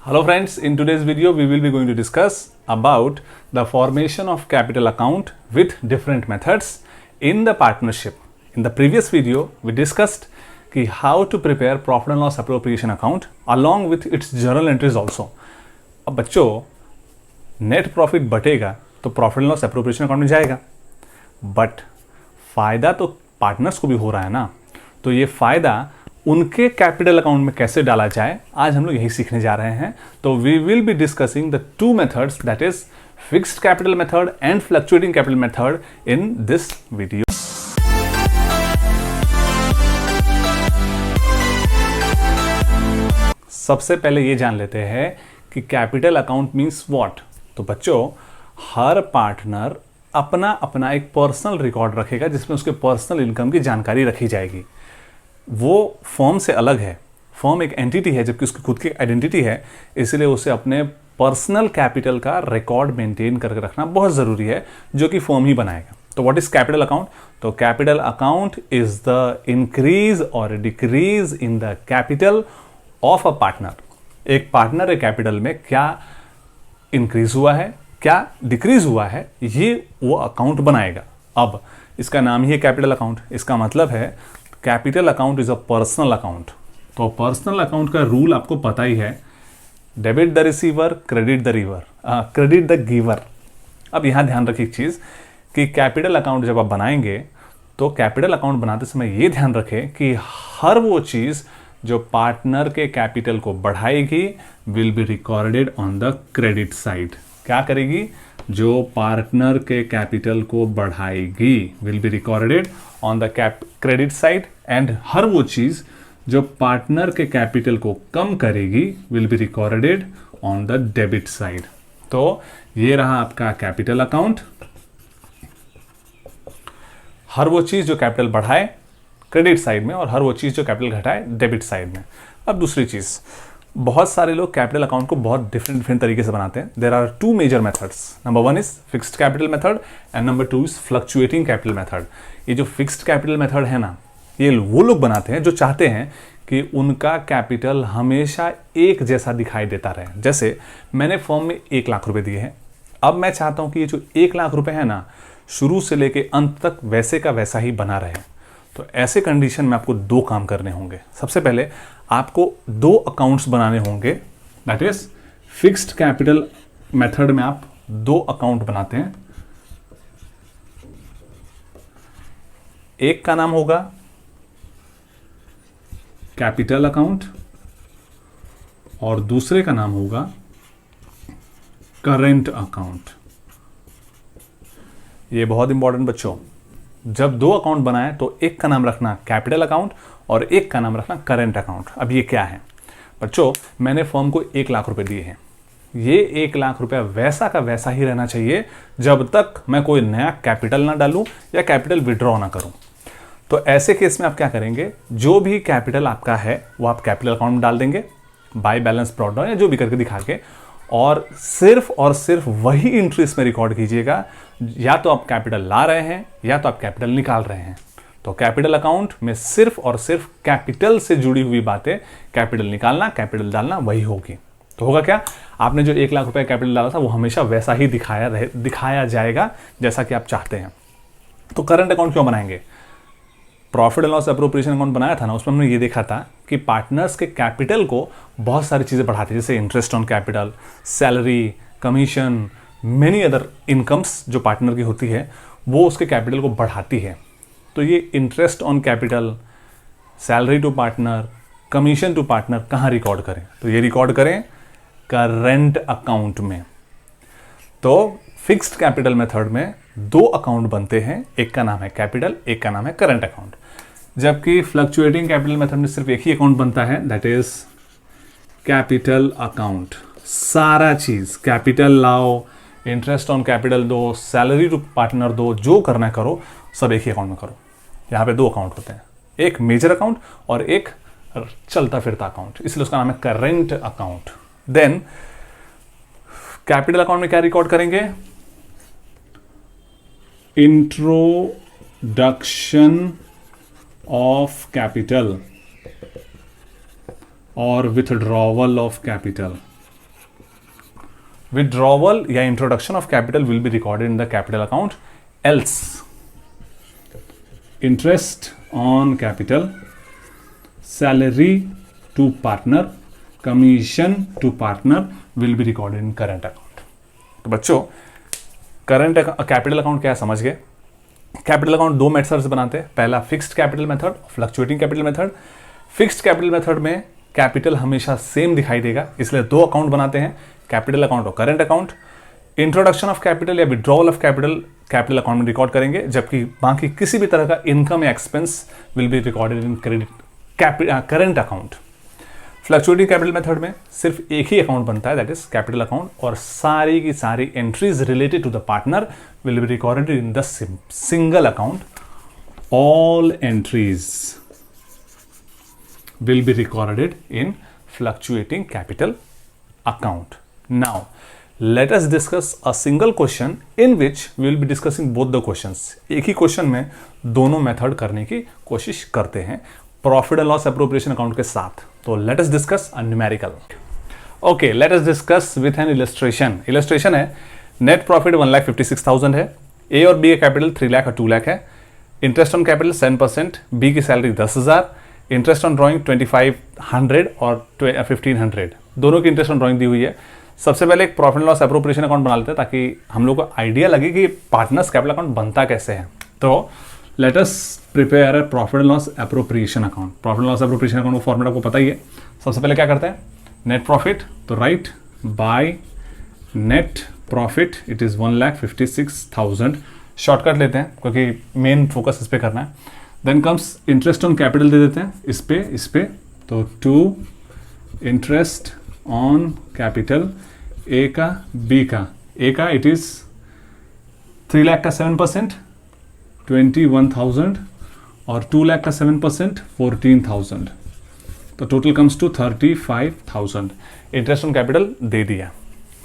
Hello friends, in today's video we will be going to discuss about the formation of capital account with different methods in the partnership. In the previous video we discussed कि how to prepare profit and loss appropriation account along with its journal entries also. अब बच्चों net profit बटेगा तो profit and loss appropriation account में जाएगा, but फ़ायदा तो partners को भी हो रहा है ना, तो ये फ़ायदा उनके कैपिटल अकाउंट में कैसे डाला जाए आज हम लोग यही सीखने जा रहे हैं. तो we will be discussing the two methods, that is fixed capital method and fluctuating capital method in this video. सबसे पहले ये जान लेते हैं कि कैपिटल अकाउंट मीन्स व्हाट. तो बच्चों हर पार्टनर अपना अपना एक पर्सनल रिकॉर्ड रखेगा जिसमें उसके पर्सनल इनकम की जानकारी रखी जाएगी. वो फर्म से अलग है, फर्म एक एंटिटी है जबकि उसकी खुद की आइडेंटिटी है, इसलिए उसे अपने पर्सनल कैपिटल का रिकॉर्ड मेंटेन करके रखना बहुत ज़रूरी है जो कि फर्म ही बनाएगा. तो व्हाट इज कैपिटल अकाउंट? तो capital account is the increase और decrease in the capital of a partner. एक पार्टनर के कैपिटल में क्या इंक्रीज हुआ है, क्या डिक्रीज हुआ है, ये वो अकाउंट बनाएगा. अब इसका नाम ही है कैपिटल अकाउंट. इसका मतलब है capital account is a personal account. तो पर्सनल अकाउंट का रूल आपको पता ही है, debit the receiver, credit the giver. अब यहां ध्यान रखिए एक चीज कि कैपिटल अकाउंट जब आप बनाएंगे तो कैपिटल अकाउंट बनाते समय ये ध्यान रखें कि हर वो चीज जो पार्टनर के कैपिटल को बढ़ाएगी will be recorded on the credit side. क्या करेगी? जो पार्टनर के कैपिटल को बढ़ाएगी will be recorded on the credit side, and हर वो चीज जो पार्टनर के कैपिटल को कम करेगी will be recorded on the debit side. तो ये रहा आपका कैपिटल अकाउंट. हर वो चीज जो कैपिटल बढ़ाए क्रेडिट साइड में और हर वो चीज जो कैपिटल घटाए डेबिट साइड में. अब दूसरी चीज, बहुत सारे लोग कैपिटल अकाउंट को बहुत डिफरेंट तरीके से बनाते हैं. There are two major methods. Number one is fixed capital method and number two is fluctuating capital method. ये जो फिक्स्ड कैपिटल मेथड है ना, ये वो लोग बनाते हैं जो चाहते हैं कि उनका कैपिटल हमेशा एक जैसा दिखाई देता रहे. जैसे मैंने फर्म में 1 लाख रुपए दिए हैं, अब मैं चाहता हूं कि ये जो 1 लाख रुपए है ना शुरू से लेके अंत तक वैसे का वैसा ही बना रहे. तो ऐसे कंडीशन में आपको 2 काम करने होंगे. सबसे पहले आपको 2 अकाउंट्स बनाने होंगे. That is fixed capital method में आप 2 अकाउंट बनाते हैं. एक का नाम होगा कैपिटल अकाउंट और दूसरे का नाम होगा करेंट अकाउंट. ये बहुत इंपॉर्टेंट बच्चों, जब 2 अकाउंट बनाए तो एक का नाम रखना कैपिटल अकाउंट और एक का नाम रखना करेंट अकाउंट. अब ये क्या है बच्चों? मैंने फर्म को 1 लाख रुपए दिए हैं. ये 1 लाख रुपया वैसा का वैसा ही रहना चाहिए जब तक मैं कोई नया कैपिटल ना डालूं या कैपिटल विड्रॉ ना करूं. तो ऐसे केस में आप क्या करेंगे, जो भी कैपिटल आपका है वो आप कैपिटल अकाउंट में डाल देंगे बाय बैलेंस ब्रॉट डाउन या जो भी करके दिखा के, और सिर्फ वही इंट्रीज में रिकॉर्ड कीजिएगा. या तो आप कैपिटल ला रहे हैं या तो आप कैपिटल निकाल रहे हैं. तो कैपिटल अकाउंट में सिर्फ और सिर्फ कैपिटल से जुड़ी हुई बातें, कैपिटल निकालना कैपिटल डालना वही होगी. तो होगा क्या, आपने जो 1 लाख रुपए कैपिटल डाला था वो हमेशा वैसा ही दिखाया जाएगा जैसा कि आप चाहते हैं. तो करंट अकाउंट क्यों बनाएंगे? Profit and loss appropriation account बनाया था ना, उसमें हमने ये देखा था कि पार्टनर्स के कैपिटल को बहुत सारी चीज़ें बढ़ाती है, जैसे interest on capital, salary, commission, many other incomes जो पार्टनर की होती है वो उसके कैपिटल को बढ़ाती है. तो ये interest on capital, salary to partner, commission to partner कहाँ रिकॉर्ड करें? तो ये रिकॉर्ड करें करेंट अकाउंट में. तो फिक्स्ड कैपिटल मेथड में 2 अकाउंट बनते हैं, एक का नाम है कैपिटल, एक का नाम है करंट अकाउंट. जबकि फ्लक्चुएटिंग कैपिटल मेथड में सिर्फ एक ही अकाउंट बनता है, दैट इज कैपिटल अकाउंट. सारा चीज कैपिटल लाओ, इंटरेस्ट ऑन कैपिटल दो, सैलरी टू पार्टनर दो, जो करना करो सब एक ही अकाउंट में करो. यहाँ पे 2 अकाउंट होते हैं, एक मेजर अकाउंट और एक चलता फिरता अकाउंट, इसलिए उसका नाम है current account. Then capital account में क्या रिकॉर्ड करेंगे? इंट्रोडक्शन ऑफ कैपिटल और विथड्रॉवल ऑफ कैपिटल. विड्रॉवल या introduction of capital will be recorded in the capital account, else interest on capital, salary to partner, commission to partner will be recorded in current account. तो बच्चों current capital account क्या समझ गए? Capital account दो method से बनाते हैं, पहला fixed capital method, fluctuating capital method. Fixed capital method में कैपिटल हमेशा सेम दिखाई देगा, इसलिए दो अकाउंट बनाते हैं, कैपिटल अकाउंट और current account. Introduction of capital या withdrawal of capital capital account में रिकॉर्ड करेंगे, जबकि बाकी किसी भी तरह का इनकम या expense will be recorded in current account. Fluctuating capital method में सिर्फ एक ही अकाउंट बनता है, दैट इज कैपिटल अकाउंट, और सारी की सारी entries related to the partner will be recorded in the single account. All entries will be recorded in fluctuating capital account. Now, let us discuss a single question in which we will be discussing both the questions. एक ही question में दोनों method करने की कोशिश करते हैं profit and loss appropriation account के साथ। तो let us discuss a numerical. Okay, let us discuss with an illustration. Illustration है नेट प्रॉफिट 1,56,000 है, ए और बी का कैपिटल 3 लाख और 2 लाख है, इंटरेस्ट ऑन कैपिटल 7%, बी की सैलरी 10,000, इंटरेस्ट ऑन ड्राइंग 2,500 और 1,500, दोनों की इंटरेस्ट ऑन ड्राइंग दी हुई है। सबसे पहले एक profit and loss appropriation account बना लेते हैं ताकि हम लोग को आइडिया लगे कि पार्टनर्स कैपिटल अकाउंट बनता कैसे है। तो let us prepare a profit and loss appropriation account. Profit and loss appropriation account का फॉर्मेट आपको पता ही है। सबसे पहले क्या करते हैं, नेट प्रॉफिट, तो right by net profit it is 1,56,000, shortcut लेते हैं क्योंकि मेन फोकस इस पे करना है। Then comes interest on capital दे देते हैं इस पे, तो 2 इंटरेस्ट ऑन कैपिटल, ए का बी का, ए का इट इज 3 लाख का 7% 21,000 और 2 लाख का 7% 14,000, तो total comes to 35,000। Interest on capital दे दिया।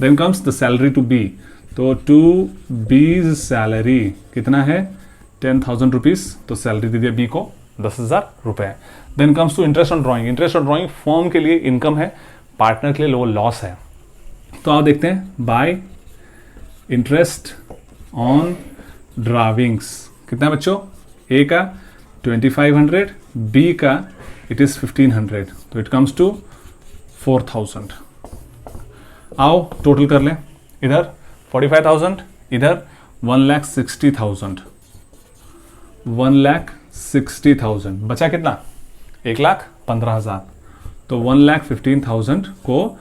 Then comes the salary to B, तो टू बीज सैलरी कितना है 10,000 रुपीज, तो सैलरी दे दिया बी को 10,000 रुपए। Then comes to interest on drawing. Interest on drawing firm के लिए इनकम है, पार्टनर के लिए लो लॉस है। तो आप देखते हैं बाय इंटरेस्ट ऑन ड्राविंग्स कितना है बच्चों, ए का 2,500, बी का इट इज 1,500, तो इट कम्स टू 4,000। आओ टोटल कर लें, इधर 45,000, इधर 1,60,000, 1,60,000, बचा कितना 1,15,000। तो 1,15,000 को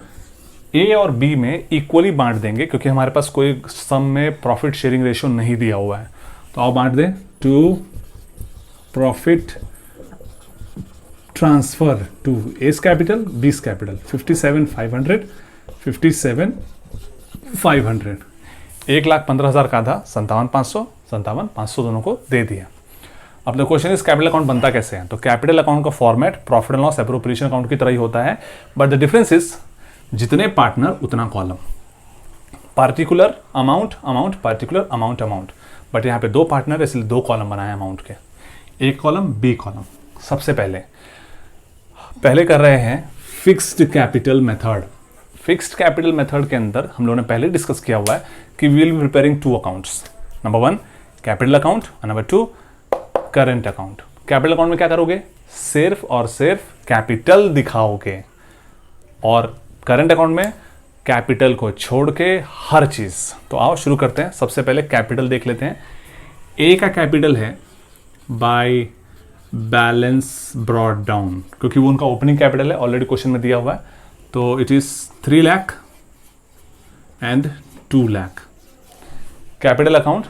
ए और बी में इक्वली बांट देंगे क्योंकि हमारे पास कोई सम में प्रॉफिट शेयरिंग रेशियो नहीं दिया हुआ है, तो आओ बांट दें। To profit transfer to A's capital B's capital 57,500, 57,500, 1,15,000 का आधा 57,500, 57,500 दोनों को दे दिया। अब the question is capital account बनता कैसे है? तो कैपिटल अकाउंट का format profit and loss appropriation account की तरह ही होता है, बट द डिफरेंस इज जितने पार्टनर उतना column, particular amount amount particular amount amount, but यहाँ पे दो पार्टनर इसलिए दो कॉलम बनाए अमाउंट के, एक कॉलम बी कॉलम। सबसे पहले कर रहे हैं fixed capital method. Fixed capital method के अंदर हम लोगों ने पहले डिस्कस किया हुआ है कि we will be preparing two accounts, number 1 capital account और number 2 current account. Capital account में क्या करोगे, सिर्फ और सिर्फ कैपिटल दिखाओगे, और करंट अकाउंट में कैपिटल को छोड़ के हर चीज। तो आओ शुरू करते हैं। सबसे पहले कैपिटल देख लेते हैं। ए का कैपिटल है बाय बैलेंस ब्रॉट डाउन, क्योंकि वो उनका ओपनिंग कैपिटल है, ऑलरेडी क्वेश्चन में दिया हुआ है, तो it is 3 lakh and 2 lakh. Capital account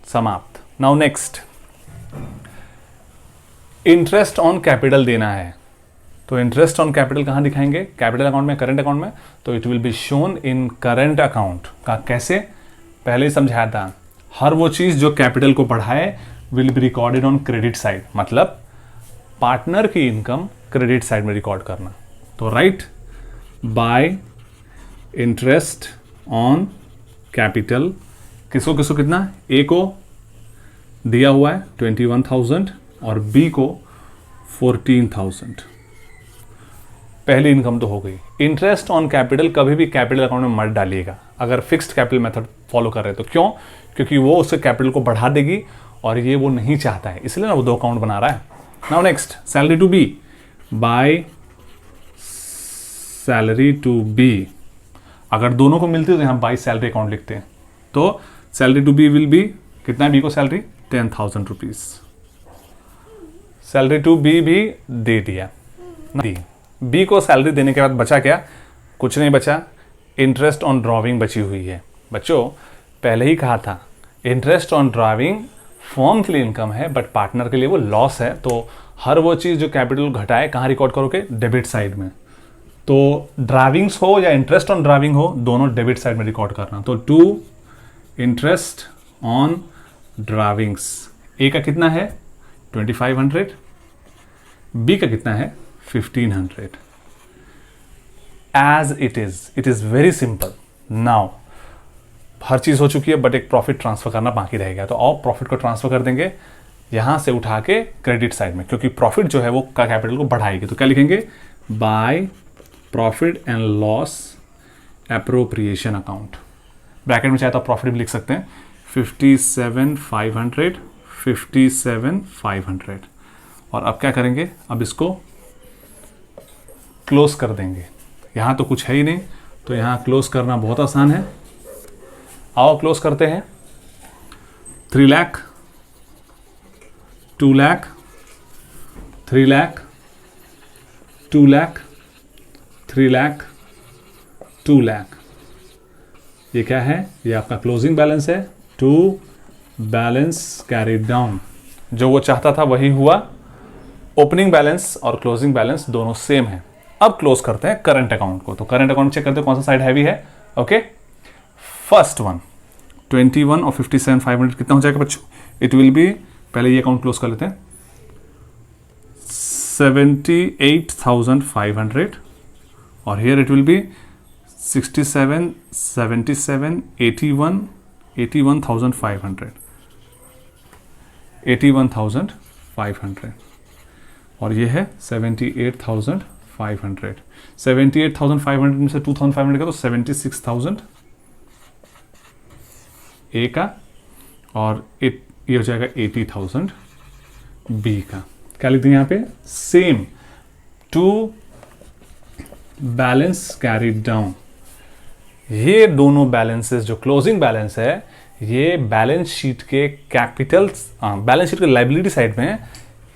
समाप्त। Now next, interest on capital देना है, तो इंटरेस्ट ऑन कैपिटल कहां दिखाएंगे, कैपिटल अकाउंट में, करंट अकाउंट में, तो it will be shown in current account का। कैसे, पहले ही समझाया था, हर वो चीज जो कैपिटल को बढ़ाए will be recorded on credit side, मतलब पार्टनर की इनकम क्रेडिट साइड में रिकॉर्ड करना। तो right bye interest on capital, किसको किसको कितना, ए को दिया हुआ है 21,000 और बी को 14,000। पहली इनकम तो हो गई। इंटरेस्ट ऑन कैपिटल कभी भी कैपिटल अकाउंट में मत डालिएगा अगर फिक्स्ड कैपिटल मेथड फॉलो कर रहे हैं तो। क्यों? क्योंकि वो उसके कैपिटल को बढ़ा देगी और ये वो नहीं चाहता है, इसलिए ना वो 2 अकाउंट बना रहा है। Now next, salary to B, by salary to B. अगर दोनों को मिलती है तो यहाँ बाय सैलरी अकाउंट लिखते हैं। तो salary to B will be, कितना बी को salary? 10,000 rupees. Salary to B भी दे दिया। बी को सैलरी देने के बाद बचा क्या? कुछ नहीं बचा, इंटरेस्ट ऑन ड्रॉविंग बची हुई है। बच्चों पहले ही कहा था इंटरेस्ट ऑन ड्रॉविंग फर्म के लिए इनकम है बट पार्टनर के लिए वो लॉस है। तो हर वो चीज़ जो कैपिटल घटाए कहाँ रिकॉर्ड करोगे? डेबिट साइड में। तो ड्राइविंग्स हो या इंटरेस्ट ऑन ड्राइविंग हो, दोनों डेबिट साइड में रिकॉर्ड करना। तो to interest on drawings, A का कितना है? 2500, बी का कितना है? 1500। As it is very simple. Now हर चीज हो चुकी है बट एक प्रॉफिट ट्रांसफर करना बाकी रहेगा। तो आओ प्रॉफिट को ट्रांसफर कर देंगे यहां से उठा के क्रेडिट साइड में, क्योंकि प्रॉफिट जो है वो का कैपिटल को बढ़ाएगी। तो क्या लिखेंगे? Bye profit and loss appropriation account. Bracket में चाहे तो प्रॉफिट भी लिख सकते हैं, 57,500, 57,500। और अब क्या करेंगे? अब इसको क्लोज कर देंगे। यहां तो कुछ है ही नहीं, तो यहां क्लोज करना बहुत आसान है। आओ क्लोज करते हैं। 3 लाख, 2 लाख, 3 लाख, 2 लाख, 3 लाख, 2 लाख। ये क्या है? ये आपका क्लोजिंग बैलेंस है। टू बैलेंस कैरीड डाउन, जो वो चाहता था वही हुआ। ओपनिंग बैलेंस और क्लोजिंग बैलेंस दोनों सेम है। अब क्लोज करते हैं करंट अकाउंट को। तो करंट अकाउंट चेक करते हैं कौन सा साइड हैवी है। ओके, फर्स्ट वन 21 और 57,500 कितना हो जाएगा बच्चों? इट विल बी, पहले ये अकाउंट क्लोज कर लेते हैं, 78,500 और हियर इट विल बी 67, 77, 81, 81,500, 81,500 और ये है 78,500। 78,500 में से 2,500 का तो 76,000 ए का, और ये हो जाएगा 80,000 बी का। क्या लिख दें यहाँ पे? Same to balance carried down. ये दोनों बैलेंसेस जो क्लोजिंग बैलेंस है ये बैलेंस शीट के कैपिटल, बैलेंस शीट के लायबिलिटी साइड में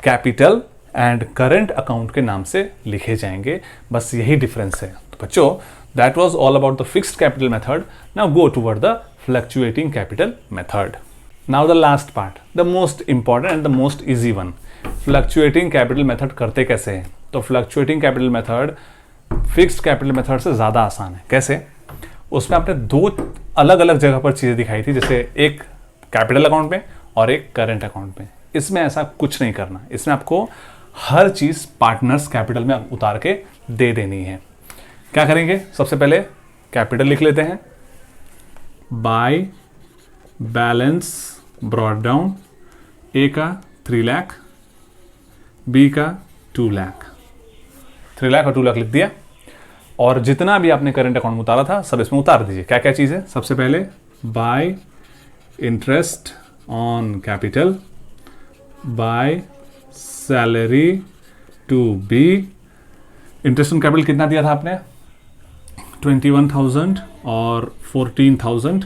कैपिटल एंड करंट अकाउंट के नाम से लिखे जाएंगे। बस यही डिफरेंस है। तो बच्चों that was all about the fixed capital method. Now go toward the fluctuating capital method. Now the last part, the most important and the most easy one, fluctuating capital method करते कैसे हैं? तो fluctuating capital method fixed capital method से ज़्यादा आसान है। कैसे? उसमें आपने 2 अलग अलग जगह पर चीज़ें दिखाई थी, जैसे एक कैपिटल अकाउंट में और एक करंट अकाउंट में। इसमें ऐसा कुछ नहीं करना, इसमें आपको हर चीज़ पार्टनर्स कैपिटल में उतार के दे देनी है। क्या करेंगे? सबसे पहले कैपिटल लिख लेते हैं, बाय बैलेंस ब्रॉट डाउन। ए का 3 लाख, बी का 2 लाख। 3 लाख और 2 लाख लिख दिया और जितना भी आपने करंट अकाउंट में उतारा था सब इसमें उतार दीजिए। क्या क्या चीज़ है? सबसे पहले by interest on capital, by salary to be. Interest on capital कितना दिया था आपने? 21,000 और 14,000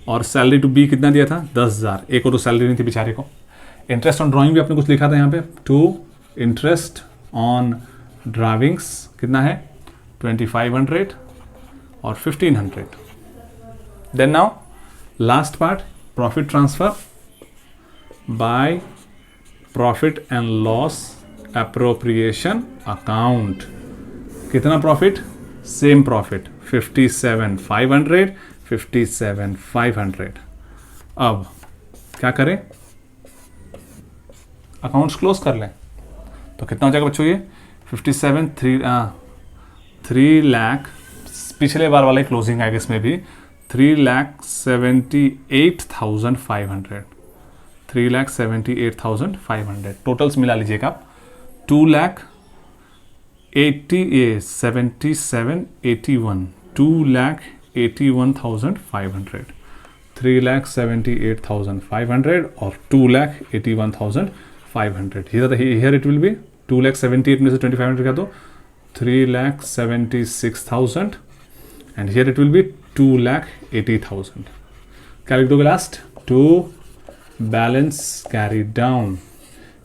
और सैलरी टू बी कितना दिया था? 10,000। एक को तो सैलरी नहीं थी बेचारे को। इंटरेस्ट ऑन ड्राइंग भी आपने कुछ लिखा था यहाँ पे, टू इंटरेस्ट ऑन ड्राइविंग्स कितना है? 2,500 और 1,500। Then now last part, profit transfer by profit and loss appropriation account. कितना प्रॉफिट? Same profit 57,500, 57,500। अब क्या करें? अकाउंट्स क्लोज कर लें। तो कितना हो जाएगा बच्चों? ये 57, 3 लाख, पिछले बार वाले क्लोजिंग आएगा इसमें भी 3,78,500, 3,78,500। टोटल्स मिला लीजिएगा आप, 77, 81, 2,81,500, 3,78,500 और 2,81,500. Here it will be 2,78 में से 2,500 का तो 3,76,000 and here it will be 2,80,000. क्या लिख दोगे last? To balance carry down.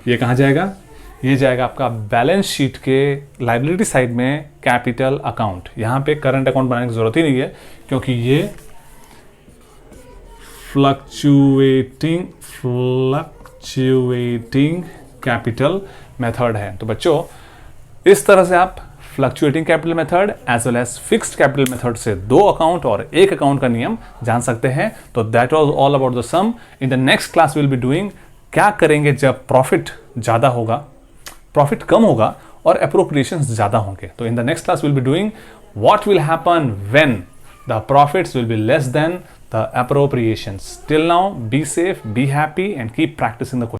ये कहाँ जाएगा? ये जाएगा आपका बैलेंस शीट के लाइबिलिटी साइड में कैपिटल अकाउंट. यहाँ पे करंट अकाउंट बनाने की जरूरत ही नहीं है क्योंकि ये फ्लक्चुएटिंग कैपिटल मेथड है. तो बच्चों इस तरह से आप fluctuating capital method as well as fixed capital method से दो अकाउंट और एक अकाउंट का नियम जान सकते हैं. तो that was all about the sum. In the next class will be doing क्या करेंगे जब प्रॉफिट ज़्यादा होगा, प्रॉफिट कम होगा और अप्रोप्रिएशंस ज़्यादा होंगे. तो इन the next class will be doing what will happen when the profits will be less than the appropriations. Till now, be safe, be happy, and keep practicing the question.